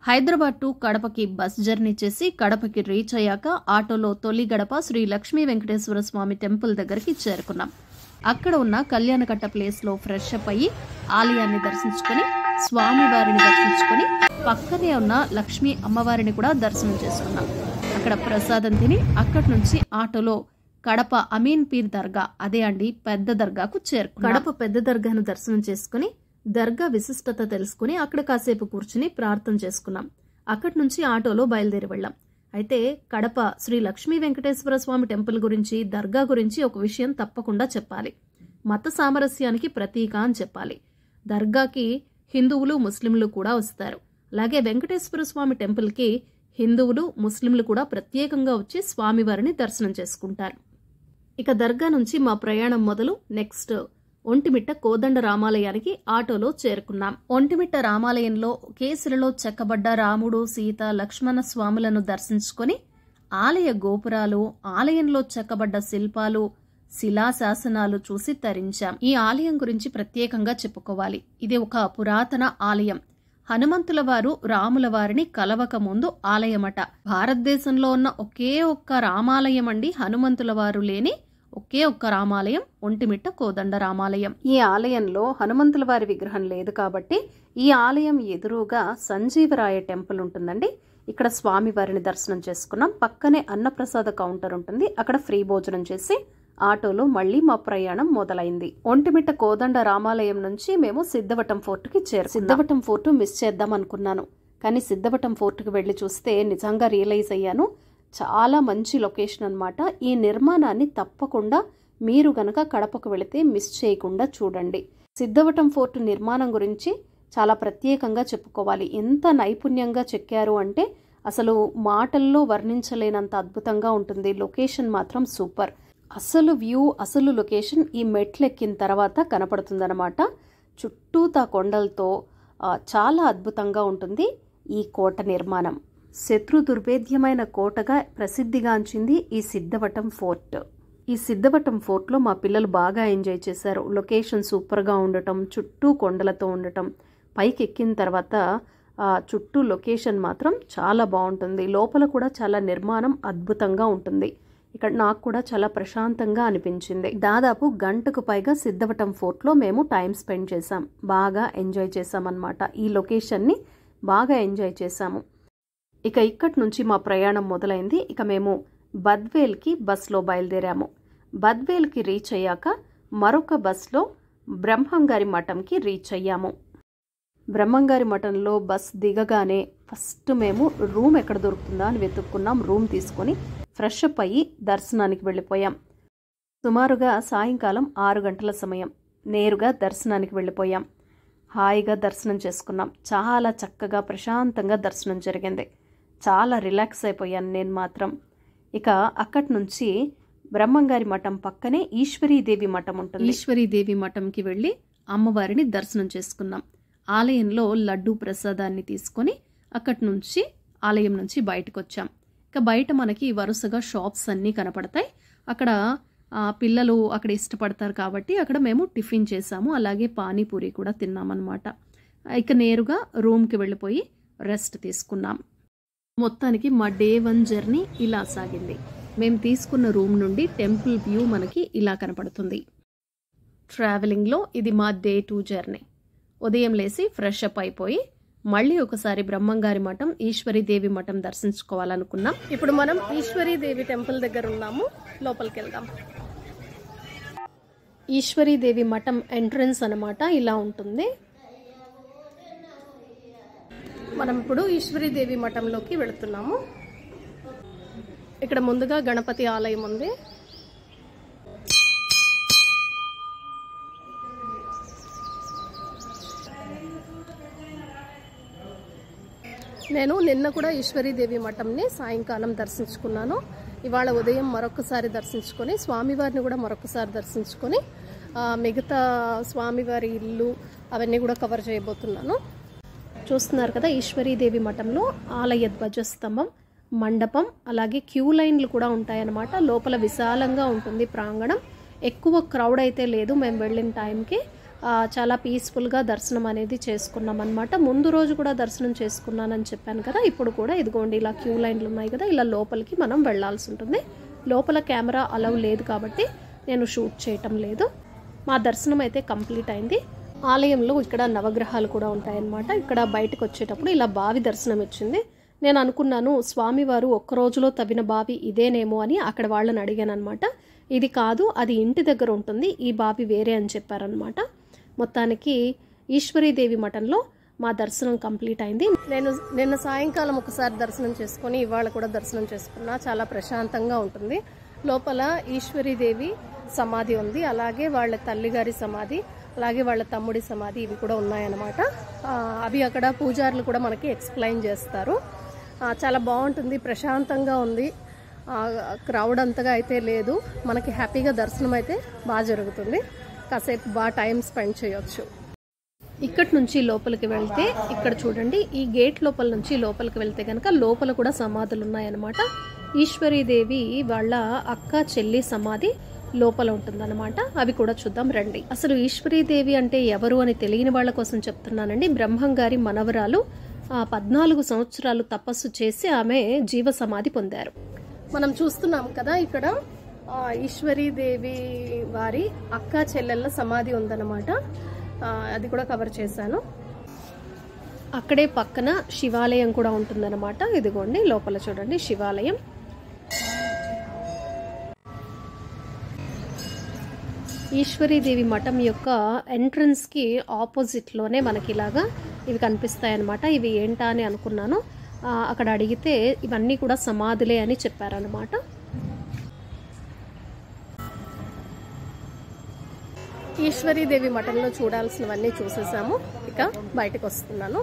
Hyderabad to కడపకి bus journey చేసి కడపకి reach అయ్యాక ఆటోలో తొలి గడప శ్రీ లక్ష్మీ వెంకటేశ్వర స్వామి టెంపుల్ దగ్గరికి చేరుకున్నాం. అక్కడ ఉన్న కళ్యాణకట్ట ప్లేస్లో ఫ్రెష్ అప్ అయ్యి ఆలయాన్ని దర్శించుకొని స్వామివారిని దర్శించుకొని పక్కనే ఉన్న లక్ష్మీ అమ్మవారిని కూడా దర్శనం చేసుకున్నాం. అక్కడ ప్రసాదం తిని అక్కడి నుంచి ఆటోలో కడప అమీన్ పీర్ దర్గా, అదే అండి పెద్ద దర్గాకు చేరుకున్నాం. కడప పెద్ద దర్గాను దర్శనం చేసుకుని దర్గా విశిష్టత తెలుసుకుని అక్కడ కాసేపు కూర్చుని ప్రార్థన చేసుకున్నాం. అక్కడి నుంచి ఆటోలో బయలుదేరి వెళ్ళాం. అయితే కడప శ్రీ లక్ష్మీ వెంకటేశ్వర స్వామి టెంపుల్ గురించి, దర్గా గురించి ఒక విషయం తప్పకుండా చెప్పాలి. మత సామరస్యానికి ప్రతీక అని చెప్పాలి. దర్గాకి హిందువులు, ముస్లింలు కూడా వస్తారు. అలాగే వెంకటేశ్వర స్వామి టెంపుల్కి హిందువులు, ముస్లింలు కూడా ప్రత్యేకంగా వచ్చి స్వామివారిని దర్శనం చేసుకుంటారు. ఇక దర్గా నుంచి మా ప్రయాణం మొదలు నెక్స్ట్ ఒంటిమిట్ట కోదండ రామాలయానికి ఆటోలో చేరుకున్నాం. ఒంటిమిట్ట రామాలయంలో కేసులలో చెక్కబడ్డ రాముడు, సీత, లక్ష్మణ స్వాములను దర్శించుకొని ఆలయ గోపురాలు, ఆలయంలో చెక్కబడ్డ శిల్పాలు, శిలాశాసనాలు చూసి తరించాం. ఈ ఆలయం గురించి ప్రత్యేకంగా చెప్పుకోవాలి. ఇది ఒక పురాతన ఆలయం. హనుమంతుల వారు రాముల వారిని కలవక ముందు ఆలయమట. భారతదేశంలో ఉన్న ఒకే ఒక్క రామాలయం అండి, హనుమంతుల వారు లేని ఒకే ఒక్క రామాలయం ఒంటిమిట్ట కోదండ రామాలయం. ఈ ఆలయంలో హనుమంతుల వారి విగ్రహం లేదు కాబట్టి ఈ ఆలయం ఎదురుగా సంజీవరాయ టెంపుల్ ఉంటుందండి. ఇక్కడ స్వామివారిని దర్శనం చేసుకున్నాం. పక్కనే అన్నప్రసాద కౌంటర్ ఉంటుంది. అక్కడ ఫ్రీ భోజనం చేసి ఆటోలో మళ్లీ మా ప్రయాణం మొదలైంది. ఒంటిమిట్ట కోదండ రామాలయం నుంచి మేము సిద్ధవటం ఫోర్టుకి సిద్ధవటం ఫోర్టు మిస్ చేద్దాం అనుకున్నాను. కానీ సిద్ధవటం ఫోర్టుకి వెళ్లి చూస్తే నిజంగా రియలైజ్ అయ్యాను, చాలా మంచి లొకేషన్ అన్నమాట. ఈ నిర్మాణాన్ని తప్పకుండా మీరు గనక కడపకు వెళితే మిస్ చేయకుండా చూడండి. సిద్ధవటం ఫోర్టు నిర్మాణం గురించి చాలా ప్రత్యేకంగా చెప్పుకోవాలి. ఎంత నైపుణ్యంగా చెక్కారు అంటే అసలు మాటల్లో వర్ణించలేనంత అద్భుతంగా ఉంటుంది. లొకేషన్ మాత్రం సూపర్. అసలు వ్యూ, అసలు లొకేషన్ ఈ మెట్లెక్కిన తర్వాత కనపడుతుందన్నమాట. చుట్టూతా కొండలతో చాలా అద్భుతంగా ఉంటుంది ఈ కోట నిర్మాణం. శత్రు దుర్భేద్యమైన కోటగా ప్రసిద్ధిగాంచింది ఈ సిద్ధవటం ఫోర్ట్. ఈ సిద్ధవటం ఫోర్ట్లో మా పిల్లలు బాగా ఎంజాయ్ చేశారు. లొకేషన్ సూపర్గా ఉండటం, చుట్టూ కొండలతో ఉండటం, పైకి ఎక్కిన తర్వాత చుట్టూ లొకేషన్ మాత్రం చాలా బాగుంటుంది. లోపల కూడా చాలా నిర్మాణం అద్భుతంగా ఉంటుంది. ఇక్కడ నాకు కూడా చాలా ప్రశాంతంగా అనిపించింది. దాదాపు గంటకు పైగా సిద్ధవటం ఫోర్ట్లో మేము టైం స్పెండ్ చేసాం. బాగా ఎంజాయ్ చేసామన్నమాట. ఈ లొకేషన్ని బాగా ఎంజాయ్ చేసాము. ఇక ఇక్కడి నుంచి మా ప్రయాణం మొదలైంది. ఇక మేము బద్వేల్కి బస్లో బయలుదేరాము. బద్వేల్కి రీచ్ అయ్యాక మరొక బస్లో బ్రహ్మంగారి మఠంకి రీచ్ అయ్యాము. బ్రహ్మంగారి మఠంలో బస్ దిగగానే ఫస్ట్ మేము రూమ్ ఎక్కడ దొరుకుతుందా అని వెతుక్కున్నాం. రూమ్ తీసుకొని ఫ్రెష్ అప్ అయ్యి దర్శనానికి వెళ్ళిపోయాం. సుమారుగా సాయంకాలం 6 గంటల సమయం. నేరుగా దర్శనానికి వెళ్ళిపోయాం. హాయిగా దర్శనం చేసుకున్నాం. చాలా చక్కగా ప్రశాంతంగా దర్శనం జరిగింది. చాలా రిలాక్స్ అయిపోయాను నేను మాత్రం. ఇక అక్కడి నుంచి బ్రహ్మంగారి మఠం పక్కనే ఈశ్వరీదేవి మఠం ఉంటుంది. ఈశ్వరీదేవి మఠంకి వెళ్ళి అమ్మవారిని దర్శనం చేసుకున్నాం. ఆలయంలో లడ్డూ ప్రసాదాన్ని తీసుకొని అక్కడి నుంచి ఆలయం నుంచి బయటకు వచ్చాం. ఇక బయట మనకి వరుసగా షాప్స్ అన్నీ కనపడతాయి. అక్కడ పిల్లలు అక్కడ ఇష్టపడతారు కాబట్టి అక్కడ మేము టిఫిన్ చేసాము. అలాగే పానీపూరి కూడా తిన్నామన్నమాట. ఇక నేరుగా రూమ్కి వెళ్ళిపోయి రెస్ట్ తీసుకున్నాం. మొత్తానికి మా డే 1 జర్నీ ఇలా సాగింది. మేము తీసుకున్న రూమ్ నుండి టెంపుల్ వ్యూ మనకి ఇలా కనపడుతుంది. ట్రావెలింగ్లో ఇది మా డే 2 జర్నీ. ఉదయం లేసి ఫ్రెష్ అప్ అయిపోయి మళ్ళీ ఒకసారి బ్రహ్మంగారి మఠం, ఈశ్వరీదేవి మఠం దర్శించుకోవాలనుకున్నాం. ఇప్పుడు మనం ఈశ్వరీదేవి టెంపుల్ దగ్గర ఉన్నాము. లోపలికి వెళ్దాం. ఈశ్వరీదేవి మఠం ఎంట్రన్స్ అన్నమాట ఇలా ఉంటుంది. మనం ఇప్పుడు ఈశ్వరీదేవి మఠంలోకి వెళుతున్నాము. ఇక్కడ ముందుగా గణపతి ఆలయం ఉంది. నేను నిన్న కూడా ఈశ్వరీదేవి మఠంని సాయంకాలం దర్శించుకున్నాను. ఇవాళ ఉదయం మరొకసారి దర్శించుకొని స్వామివారిని కూడా మరొకసారి దర్శించుకొని మిగతా స్వామివారి ఇల్లు అవన్నీ కూడా కవర్ చేయబోతున్నాను. చూస్తున్నారు కదా, ఈశ్వరీదేవి మఠంలో ఆలయ ధ్వజస్తంభం, మండపం, అలాగే క్యూ లైన్లు కూడా ఉంటాయన్నమాట. లోపల విశాలంగా ఉంటుంది ప్రాంగణం. ఎక్కువ క్రౌడ్ అయితే లేదు మేము వెళ్ళిన టైంకి. చాలా పీస్ఫుల్గా దర్శనం అనేది చేసుకున్నాం అనమాట. ముందు రోజు కూడా దర్శనం చేసుకున్నానని చెప్పాను కదా, ఇప్పుడు కూడా ఇదిగోండి ఇలా క్యూ లైన్లు ఉన్నాయి కదా, ఇలా లోపలికి మనం వెళ్ళాల్సి ఉంటుంది. లోపల కెమెరా అలౌ లేదు కాబట్టి నేను షూట్ చేయటం లేదు. మా దర్శనం అయితే కంప్లీట్ అయింది. ఆలయంలో ఇక్కడ నవగ్రహాలు కూడా ఉంటాయన్నమాట. ఇక్కడ బయటకు వచ్చేటప్పుడు ఇలా బావి దర్శనం ఇచ్చింది. నేను అనుకున్నాను స్వామివారు ఒక్క రోజులో తవ్విన బావి ఇదేనేమో అని అక్కడ వాళ్ళని అడిగాను అనమాట. ఇది కాదు, అది ఇంటి దగ్గర ఉంటుంది, ఈ బావి వేరే అని చెప్పారనమాట. మొత్తానికి ఈశ్వరీదేవి మఠంలో మా దర్శనం కంప్లీట్ అయింది. నేను నిన్న సాయంకాలం ఒకసారి దర్శనం చేసుకొని ఇవాళ కూడా దర్శనం చేసుకున్నా. చాలా ప్రశాంతంగా ఉంటుంది. లోపల ఈశ్వరీదేవి సమాధి ఉంది, అలాగే వాళ్ళ తల్లిగారి సమాధి, అలాగే వాళ్ళ తమ్ముడి సమాధి, ఇవి కూడా ఉన్నాయన్నమాట. అవి అక్కడ పూజారులు కూడా మనకి ఎక్స్ప్లెయిన్ చేస్తారు. చాలా బాగుంటుంది, ప్రశాంతంగా ఉంది. క్రౌడ్ అంతగా అయితే లేదు. మనకి హ్యాపీగా దర్శనం అయితే బాగా జరుగుతుంది. కాసేపు బాగా టైం స్పెండ్ చేయొచ్చు. ఇక్కడి నుంచి లోపలికి వెళ్తే ఇక్కడ చూడండి, ఈ గేట్ లోపల నుంచి లోపలికి వెళ్తే కనుక లోపల కూడా సమాధులు ఉన్నాయన్నమాట. ఈశ్వరీదేవి వాళ్ళ అక్క చెల్లి సమాధి లోపల ఉంటుందన్నమాట. అవి కూడా చూద్దాం రండి. అసలు ఈశ్వరీదేవి అంటే ఎవరు అని తెలియని వాళ్ళ కోసం చెప్తున్నానండి. బ్రహ్మం గారి మనవరాలు. 14 సంవత్సరాలు తపస్సు చేసి ఆమె జీవ సమాధి పొందారు. మనం చూస్తున్నాం కదా, ఇక్కడ ఈశ్వరీదేవి వారి అక్క చెల్లెళ్ళ సమాధి ఉందన్నమాట. అది కూడా కవర్ చేశాను. అక్కడే పక్కన శివాలయం కూడా ఉంటుందన్నమాట. ఇదిగోండి లోపల చూడండి శివాలయం. ఈశ్వరీదేవి మఠం యొక్క ఎంట్రన్స్కి ఆపోజిట్లోనే మనకి ఇలాగా ఇవి కనిపిస్తాయన్నమాట. ఇవి ఏంటా అని అనుకున్నాను. అక్కడ అడిగితే ఇవన్నీ కూడా సమాధులే అని చెప్పారనమాట. ఈశ్వరీదేవి మఠంలో చూడాల్సినవన్నీ చూసేసాము. ఇక బయటకు వస్తున్నాను.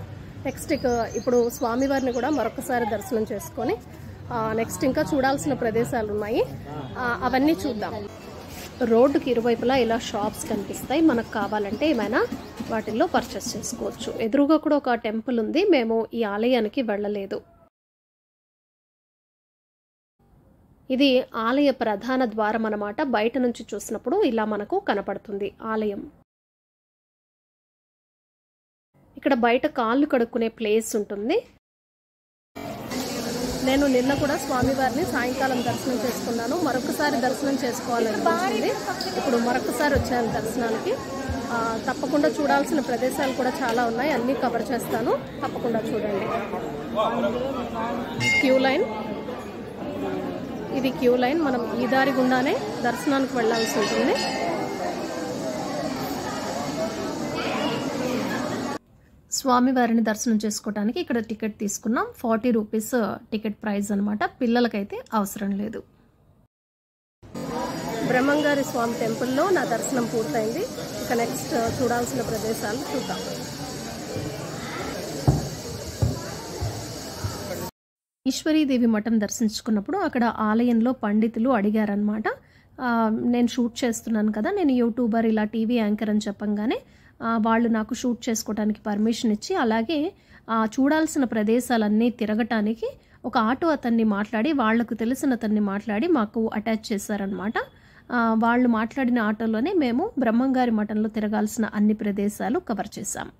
నెక్స్ట్ ఇప్పుడు స్వామివారిని కూడా మరొకసారి దర్శనం చేసుకొని నెక్స్ట్ ఇంకా చూడాల్సిన ప్రదేశాలు ఉన్నాయి, అవన్నీ చూద్దాం. రోడ్డుకి ఇరువైపులా ఇలా షాప్స్ కనిపిస్తాయి. మనకు కావాలంటే ఏమైనా వాటిల్లో పర్చేస్ చేసుకోవచ్చు. ఎదురుగా కూడా ఒక టెంపుల్ ఉంది. మేము ఈ ఆలయానికి వెళ్ళలేదు. ఇది ఆలయ ప్రధాన ద్వారం అన్నమాట. బయట నుంచి చూసినప్పుడు ఇలా మనకు కనపడుతుంది ఆలయం. ఇక్కడ బయట కాళ్ళు కడుక్కునే ప్లేస్ ఉంటుంది. నేను నిన్న కూడా స్వామివారిని సాయంకాలం దర్శనం చేసుకున్నాను. మరొకసారి దర్శనం చేసుకోవాలనిపించింది. ఇప్పుడు మరొకసారి వచ్చాను దర్శనానికి. తప్పకుండా చూడాల్సిన ప్రదేశాలు కూడా చాలా ఉన్నాయి, అన్నీ కవర్ చేస్తాను. తప్పకుండా చూడండి. క్యూ లైన్, ఇది క్యూ లైన్. మనం ఈ దారి గుండానే దర్శనానికి వెళ్ళాల్సి ఉంటుంది. స్వామివారిని దర్శనం చేసుకోవడానికి ఇక్కడ టికెట్ తీసుకున్నాం. 40 రూపీస్ టికెట్ ప్రైస్ అనమాట. పిల్లలకైతే అవసరం లేదు. బ్రహ్మంగారి స్వామి టెంపుల్లో నా దర్శనం పూర్తయింది. ఇక నెక్స్ట్ చూడాల్సిన ప్రదేశాలు చూద్దాం. ఈశ్వరీదేవి మఠం దర్శించుకున్నప్పుడు అక్కడ ఆలయంలో పండితులు అడిగారనమాట. నేను షూట్ చేస్తున్నాను కదా, నేను యూట్యూబర్, ఇలా టీవీ యాంకర్ అని చెప్పంగానే వాళ్ళు నాకు షూట్ చేసుకోవడానికి పర్మిషన్ ఇచ్చి, అలాగే చూడాల్సిన ప్రదేశాలన్నీ తిరగటానికి ఒక ఆటో అతన్ని మాట్లాడి, వాళ్లకు తెలిసిన అతన్ని మాట్లాడి మాకు అటాచ్ చేశారనమాట. వాళ్ళు మాట్లాడిన ఆటోలోనే మేము బ్రహ్మంగారి మఠంలో తిరగాల్సిన అన్ని ప్రదేశాలు కవర్ చేశాం.